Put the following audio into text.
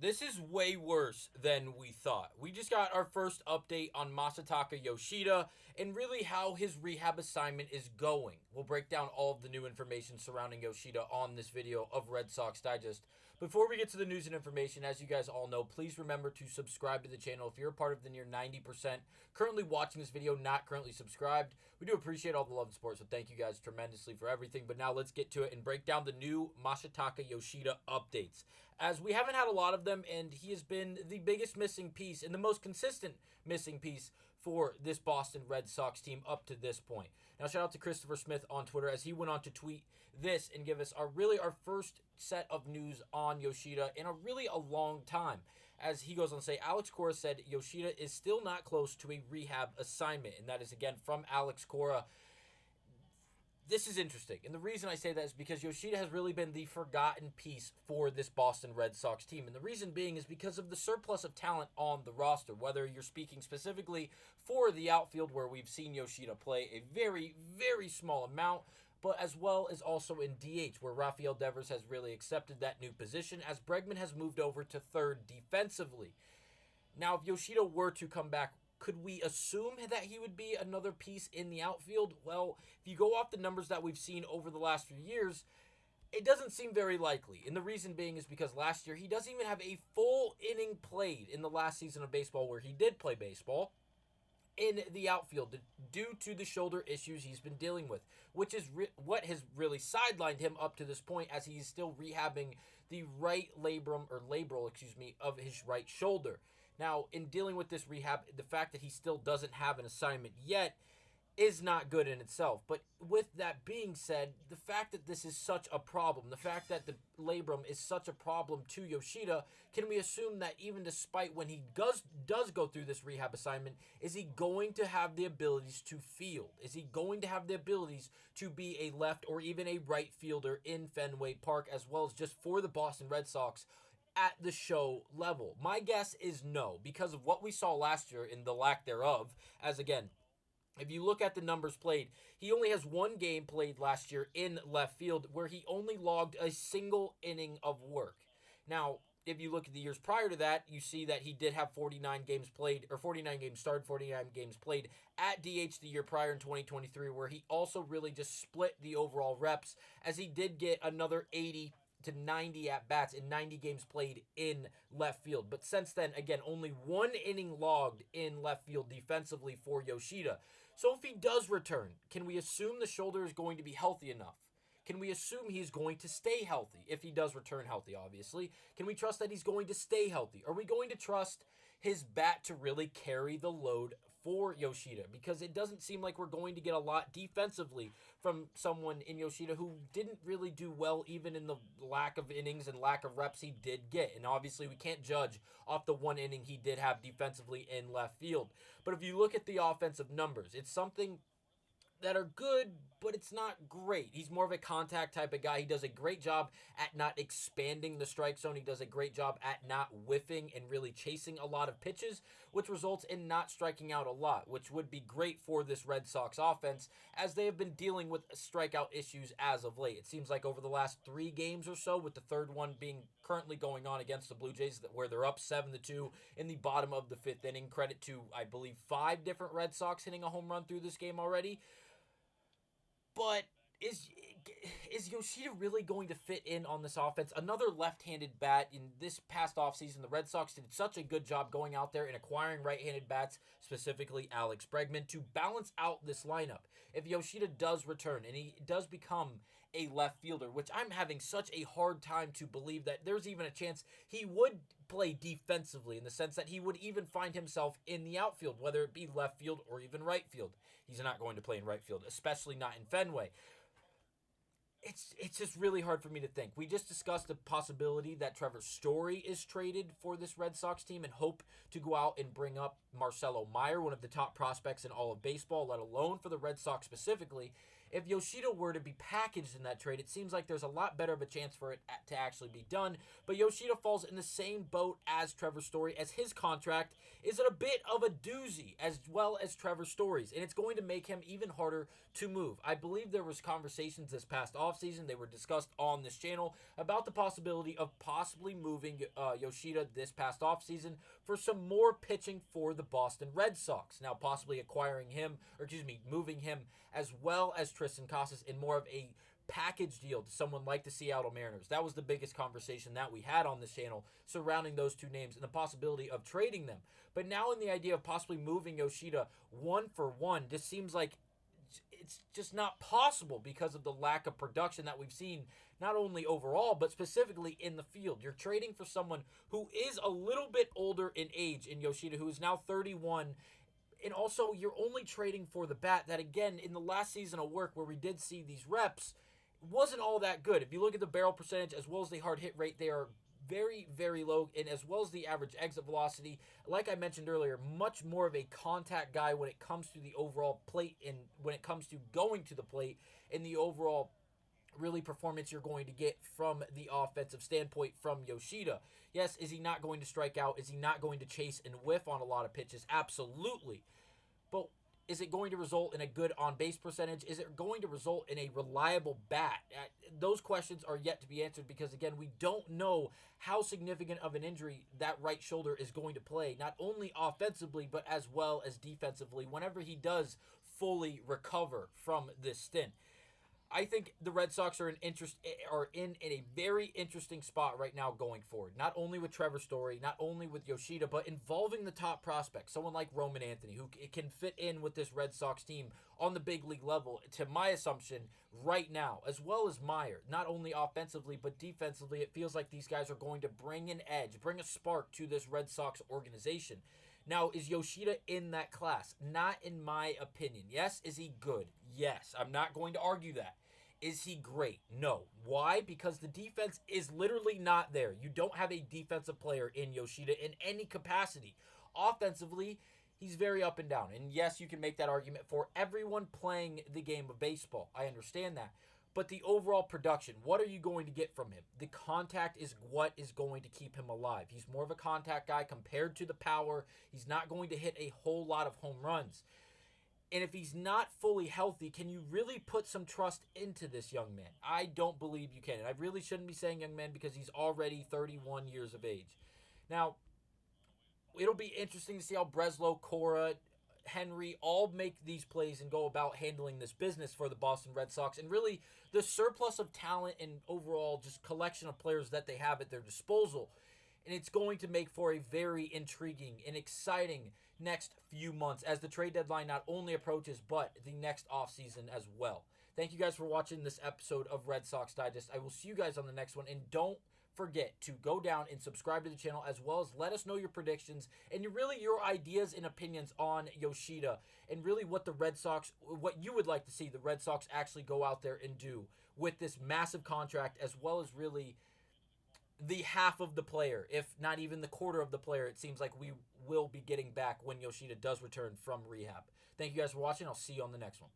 This is way worse than we thought. We just got our first update on Masataka Yoshida and really how his rehab assignment is going. We'll break down all of the new information surrounding Yoshida on this video of Red Sox Digest. Before we get to the news and information, as you guys all know, please remember to subscribe to the channel if you're a part of the near 90% currently watching this video, not currently subscribed. We do appreciate all the love and support, so thank you guys tremendously for everything. But now let's get to it and break down the new Masataka Yoshida updates, as we haven't had a lot of them, and he has been the biggest missing piece and the most consistent missing piece for this Boston Red Sox team up to this point. Now, shout out to Christopher Smith on Twitter, as he went on to tweet this and give us our first set of news on Yoshida in a long time. As he goes on to say, Alex Cora said Yoshida is still not close to a rehab assignment, and that is again from Alex Cora. This is interesting, and the reason I say that is because Yoshida has really been the forgotten piece for this Boston Red Sox team, and the reason being is because of the surplus of talent on the roster, whether you're speaking specifically for the outfield, where we've seen Yoshida play a very, very small amount, but as well as also in DH, where Rafael Devers has really accepted that new position, as Bregman has moved over to third defensively. Now, if Yoshida were to come back, could we assume that he would be another piece in the outfield? Well, if you go off the numbers that we've seen over the last few years, it doesn't seem very likely. And the reason being is because last year he doesn't even have a full inning played in the last season of baseball, where he did play baseball in the outfield due to the shoulder issues he's been dealing with, which is what has really sidelined him up to this point, as he's still rehabbing the right labral of his right shoulder. Now, in dealing with this rehab, the fact that he still doesn't have an assignment yet is not good in itself. But with that being said, the fact that this is such a problem, the fact that the labrum is such a problem to Yoshida, can we assume that even despite when he does go through this rehab assignment, is he going to have the abilities to field? Is he going to have the abilities to be a left or even a right fielder in Fenway Park, as well as just for the Boston Red Sox at the show level? My guess is no, because of what we saw last year and the lack thereof. As again, if you look at the numbers played, he only has one game played last year in left field, where he only logged a single inning of work. Now, if you look at the years prior to that, you see that he did have 49 games played, or 49 games started, 49 games played at DH the year prior in 2023, where he also really just split the overall reps, as he did get another 80 to 90 at-bats in 90 games played in left field. But since then, again, only one inning logged in left field defensively for Yoshida. So if he does return, can we assume the shoulder is going to be healthy enough? Can we assume he's going to stay healthy? If he does return healthy, obviously. Can we trust that he's going to stay healthy? Are we going to trust his bat to really carry the load for Yoshida? Because it doesn't seem like we're going to get a lot defensively from someone in Yoshida who didn't really do well, even in the lack of innings and lack of reps he did get. And obviously we can't judge off the one inning he did have defensively in left field. But if you look at the offensive numbers, it's something that are good, but it's not great. He's more of a contact type of guy. He does a great job at not expanding the strike zone. He does a great job at not whiffing and really chasing a lot of pitches, which results in not striking out a lot, which would be great for this Red Sox offense, as they have been dealing with strikeout issues as of late. It seems like over the last 3 games or so, with the third one being currently going on against the Blue Jays, where they're up 7-2 in the bottom of the 5th inning. Credit to, I believe, 5 different Red Sox hitting a home run through this game already. But is Yoshida really going to fit in on this offense? Another left-handed bat. In this past offseason, the Red Sox did such a good job going out there and acquiring right-handed bats, specifically Alex Bregman, to balance out this lineup. If Yoshida does return and he does become a left fielder, which I'm having such a hard time to believe that there's even a chance he would play defensively, in the sense that he would even find himself in the outfield, whether it be left field or even right field. He's not going to play in right field, especially not in Fenway. It's just really hard for me to think. We just discussed the possibility that Trevor Story is traded for this Red Sox team and hope to go out and bring up Marcelo Meyer, one of the top prospects in all of baseball, let alone for the Red Sox specifically. If Yoshida were to be packaged in that trade, it seems like there's a lot better of a chance for it to actually be done. But Yoshida falls in the same boat as Trevor Story, as his contract is a bit of a doozy, as well as Trevor Story's, and it's going to make him even harder to move. I believe there was conversations this past offseason, they were discussed on this channel, about the possibility of possibly moving Yoshida this past offseason for some more pitching for the Boston Red Sox. Now, possibly acquiring him, moving him as well as Tristan Casas in more of a package deal to someone like the Seattle Mariners. That was the biggest conversation that we had on this channel surrounding those two names and the possibility of trading them. But now in the idea of possibly moving Yoshida 1-for-1, this seems like it's just not possible because of the lack of production that we've seen, not only overall, but specifically in the field. You're trading for someone who is a little bit older in age in Yoshida, who is now 31, and also you're only trading for the bat that, again, in the last season of work where we did see these reps, wasn't all that good. If you look at the barrel percentage as well as the hard hit rate, they are very, very low, and as well as the average exit velocity, like I mentioned earlier, much more of a contact guy when it comes to the overall plate and when it comes to going to the plate and the overall really performance you're going to get from the offensive standpoint from Yoshida. Yes, is he not going to strike out? Is he not going to chase and whiff on a lot of pitches? Absolutely. But is it going to result in a good on-base percentage? Is it going to result in a reliable bat? Those questions are yet to be answered because, again, we don't know how significant of an injury that right shoulder is going to play, not only offensively but as well as defensively, whenever he does fully recover from this stint. I think the Red Sox are in a very interesting spot right now going forward. Not only with Trevor Story, not only with Yoshida, but involving the top prospects. Someone like Roman Anthony, who can fit in with this Red Sox team on the big league level, to my assumption, right now, as well as Meyer. Not only offensively, but defensively, it feels like these guys are going to bring an edge, bring a spark to this Red Sox organization. Now, is Yoshida in that class? Not in my opinion. Yes, is he good? Yes, I'm not going to argue that. Is he great? No. Why? Because the defense is literally not there. You don't have a defensive player in Yoshida in any capacity. Offensively, he's very up and down. And yes, you can make that argument for everyone playing the game of baseball. I understand that. But the overall production, what are you going to get from him? The contact is what is going to keep him alive. He's more of a contact guy compared to the power. He's not going to hit a whole lot of home runs. And if he's not fully healthy, can you really put some trust into this young man? I don't believe you can. And I really shouldn't be saying young man because he's already 31 years of age. Now, it'll be interesting to see how Breslow, Cora, Henry all make these plays and go about handling this business for the Boston Red Sox. And really, the surplus of talent and overall just collection of players that they have at their disposal. And it's going to make for a very intriguing and exciting next few months as the trade deadline not only approaches, but the next offseason as well. Thank you guys for watching this episode of Red Sox Digest. I will see you guys on the next one. And don't forget to go down and subscribe to the channel, as well as let us know your predictions and your ideas and opinions on Yoshida and really what you would like to see the Red Sox actually go out there and do with this massive contract, as well as really the half of the player, if not even the quarter of the player, it seems like we will be getting back when Yoshida does return from rehab. Thank you guys for watching. I'll see you on the next one.